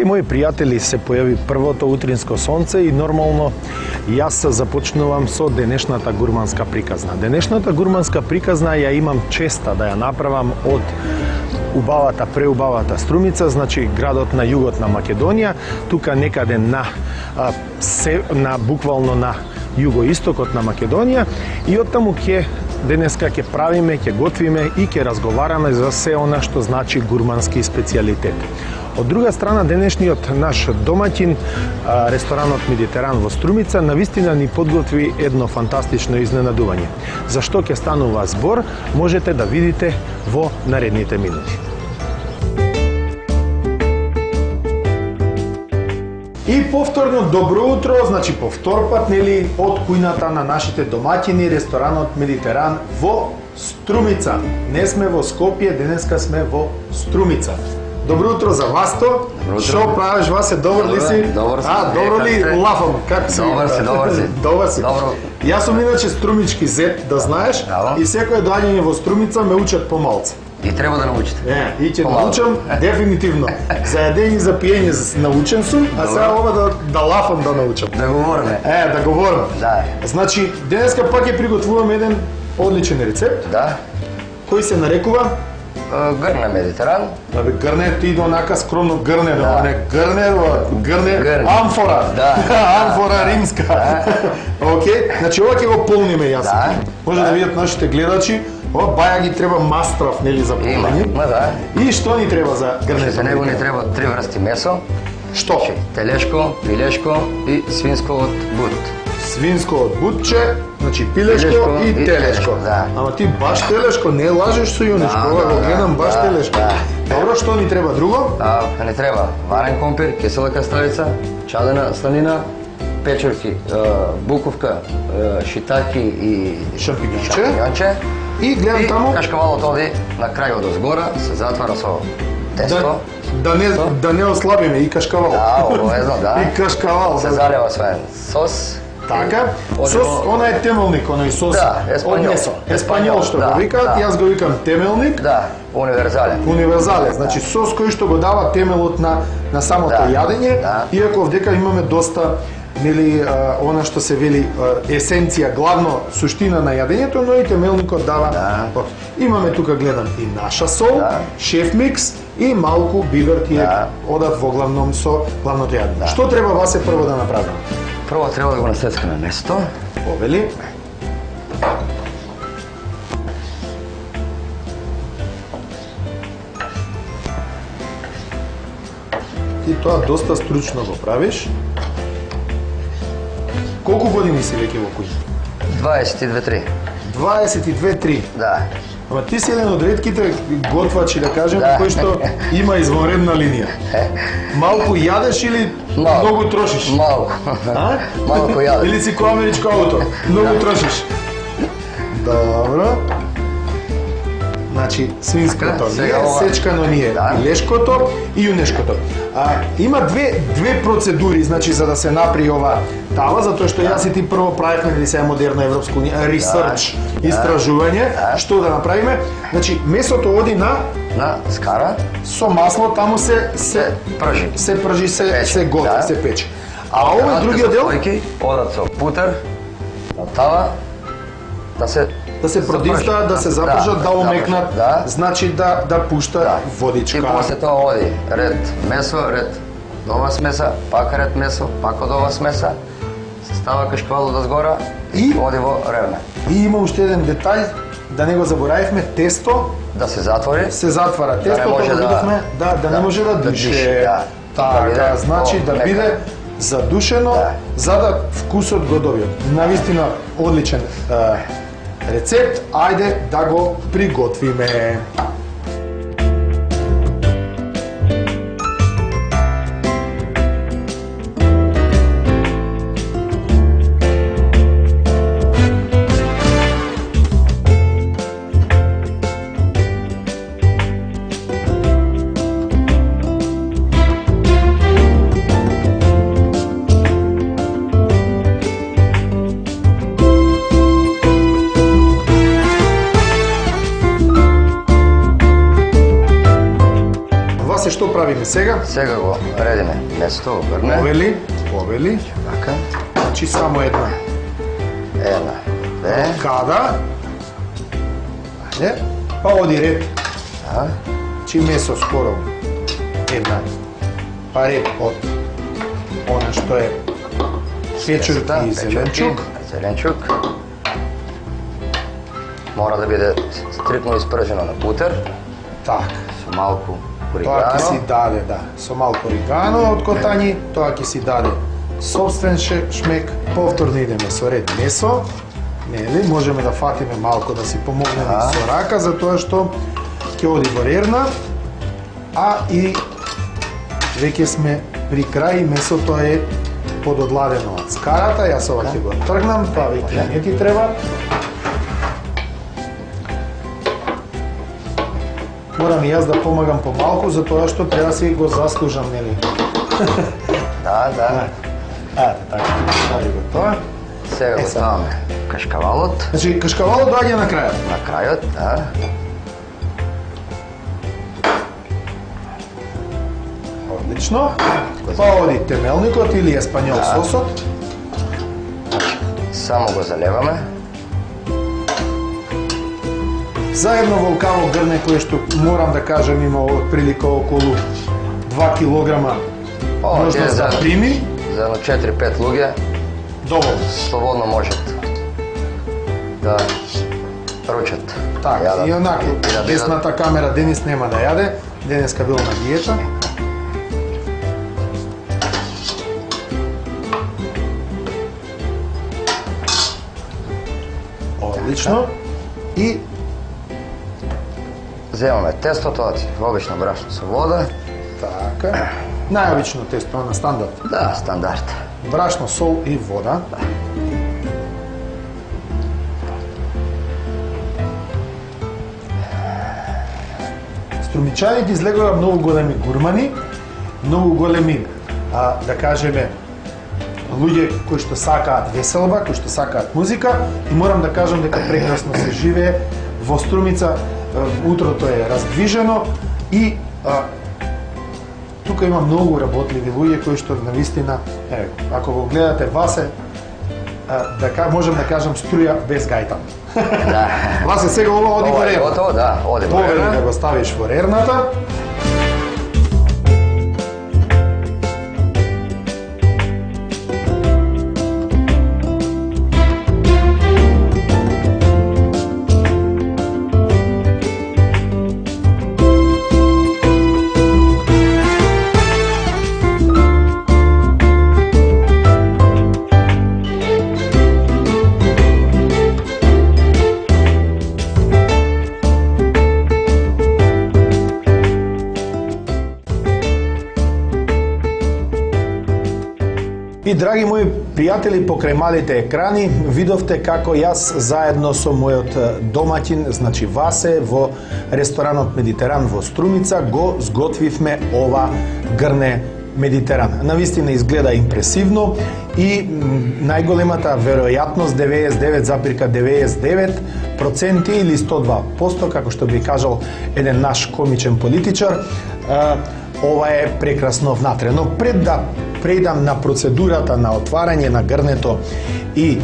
Драги мои пријатели, се појави првото утринско сонце и нормално јас започнувам со денешната гурманска приказна. Денешната гурманска приказна ја имам честа да ја направам од убавата, преубавата Струмица, значи градот на југот на Македонија, тука некаде буквално на југоистокот на Македонија, и оттаму денеска ќе правиме, ќе готвиме и ќе разговараме за се она што значи гурмански специјалитет. Од друга страна, денешниот наш домаќин, ресторанот Медитеран во Струмица, навистина ни подготви едно фантастично изненадување. За што ќе станува збор, можете да видите во наредните минути. И повторно добро утро, значи повтор пат, нели, од кујната на нашите домаќини, ресторанот Медитеран во Струмица. Не сме во Скопје, денеска сме во Струмица. Добро утро за Васто. Шо правиш, Васе, добар ли си? Добар си. Добро ли лафам? Как си? Добар си. Добар си. Добро. Јас сум иначе струмички зет, да знаеш, и секој доаѓање во Струмица ме учат помалце. И треба да научите. И ќе научам дефинитивно. За јадење и за пиење научен сум, а сега ова да лафам да научам. Да говориме. Да говорам. Да. Значи, денеска пак ќе приготвувам еден одличен рецепт. Да. Кој се нарекува? Грне Медитеран. Абе, грне, ти иде онака скромно грне, Да. не грне, амфора. Да. Амфора римска. Океј, значи ова ќе го полниме јас. Да. Може да видат нашите гледачи. Ова баја ги треба мастрав, нели, за полнење. Има, да. И што ни треба за грне? За него ни треба 3 врсти месо. Што? Телешко, пилешко и свинско од бут. Свинско од бутче, значи пилешко и телешко. Да. Ама ти баш телешко, не лажеш со јунешко, ова го гледам баш телешко. Добро, што ни треба друго? Не треба варен компир, кисела каставица, чадена сланина, печурки, буковка, шитаки и шампинјонче. И гледам таму кашкавалот оди на крајот озгора, се затвара со тесто. Да не ослабиме и кашкавал. Да, обавезно, да. И кашкавал. Се залева свен сос. Така, сос, она е темелник, оној сос од месо. Еспањол што го викаат, јас го викам темелник. Да, универзален. Универзален, значи сос кој што го дава темелот на самото јадење, иако овдека имаме доста, нели, она што се вели есенција, главно суштина на јадењето, но и темелникот дава. Имаме тука, гледам, и наша сол, шеф микс и малку бибер, тие одат во главном со главното јадење. Што треба Васе прво да направиме? Прво треба да го насецкаме место. Повели. Ти тоа доста стручно го правиш. Колку години си веќе во кујна? 22-3. 22-3. Да. Ама ти си еден од ретките готвачи, да кажем, кој што има извонредна линија. Малку јадеш или многу трошиш? Малку. Малку јадеш. Или си кој америчко ауто, многу трошиш. Добро. Значи, свинското ние, сечкано ние, пилешкото и јунешкото. Има две процедури, значи, за да се направи ова тава, затоа што јас и ти прво правевме, или сега модерна Европска унија, ресерч, истражување, што да направиме. Значи, месото оди на скара со масло, таму се пржи. Се пржи, се готви, се пече. А овој другиот дел одат со путер на тава да се продиста, да се запржат, да омекнат, значи да пушта водичка. И после тоа оди ред месо, ред дова смеса, пак ред месо, пак од ова смеса, се става кашкавалот одзгора и оди во ревне. И има уште еден детај, да не го заборавивме, тесто да се затвори. Се затвара тестото, видовме, да не може да дише. Така, значи да биде задушено, за да вкусот го добиат. Навистина одличен рецепт, ајде да го приготвиме. правиме сега? Сега го редиме месото во грне. Повели. Така. Значи само една. Една, две. Када? Ајде. Па оди ред. Да. Чи месо скоро. Една. Па ред од она што е печурки и зеленчук. Зеленчук. Мора да биде стрикно испржено на бутер, Так. со малку Тоа ќе си оригано. даде, да, со малку оригано од котањи, тоа ќе си даде собствен шмек. Повторно идеме со ред месо, нели, можеме да фатиме малку да си помогнеме Да. со рака, затоа што ќе оди во рерна, а и веќе сме при крај, месото е пододладено од скарата, јас ова ќе го тргнам, тоа веќе не ти треба. Морам и јас да помагам помалку, затоа што треба да си го заслужам, нели? Да, да. Ајде, така, стави го тоа. Сега го ставаме кашкавалот Значи, кашкавалот доаѓа на крајот. на крајот, да. Одлично. Па оди темелникот или еспањол сосот. Само го заливаме. Заедно во лкаво грне кое што морам да кажам има отприлика околу 2 килограма можност да прими. За едно 4-5 луѓе Доволно. слободно можат да ручат. Така, Јадат. и онако, И да бидат- десната камера Денис нема да јаде, денеска бил на диета. Одлично. И Земаме тестото, обично брашно со вода. така, најобично тесто на стандард. Да, стандард. Брашно, сол и вода. Струмичаните излегоа многу големи гурмани, многу големи, да кажеме, луѓе кои што сакаат веселба, кои што сакаат музика, и морам да кажам дека прекрасно се живее во Струмица. Утрото е раздвижено и тука има многу работливи луѓе кои што навистина, ако го гледате Васе, можем да кажам струја без гајтан. Да. Васе, сега ова оди во Ова е рерна. готово, да, оди во Повели да рерна. го ставиш во рерната. И драги мои пријатели, покрај малите екрани, видовте како јас заедно со мојот домаќин, значи Васе, во ресторанот Медитеран во Струмица го сготвивме ова грне Медитеран. Навистина изгледа импресивно и најголемата веројатност 99,99% или 102%, како што би кажал еден наш комичен политичар, ова е прекрасно внатре. Но пред да преидам на процедурата на отварање на грнето и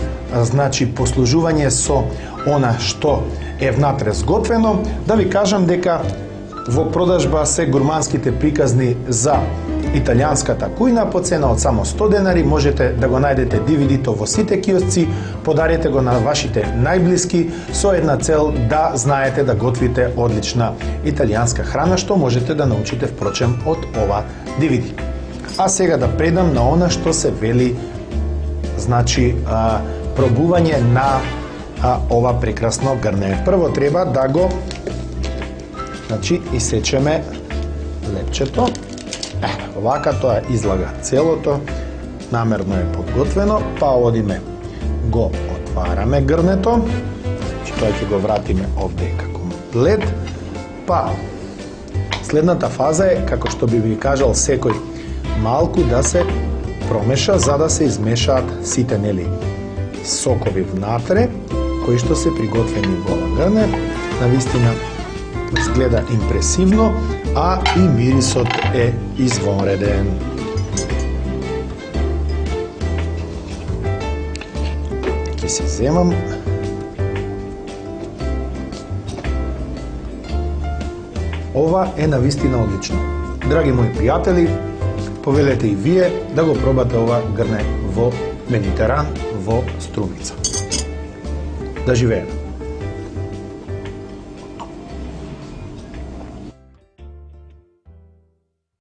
значи послужување со она што е внатре сготвено, да ви кажам дека во продажба се гурманските приказни за италијанската кујна по цена од само 100 денари. Можете да го најдете DVD-то во сите киосци, подарете го на вашите најблиски со една цел да знаете да готвите одлична италијанска храна, што можете да научите впрочем од ова DVD. А сега да предам на она што се вели, значи, пробување на ова прекрасно грне. Прво треба да го, значи, исечеме лепчето. Овака тоа излага целото, намерно е подготвено, па одиме, го отвараме грнето, тоа ќе го вратиме овде како лед, па следната фаза е, како што би ви кажал секој, малку да се промеша за да се измешаат сите, нели, сокови внатре, кои што се приготвени во ова грне. Навистина изгледа импресивно, а и мирисот е извонреден. Ќе се земам ова е навистина одлично. Драги мои пријатели, повелете и вие да го пробате ова грне во Медитеран, во Струмица. Да живееме!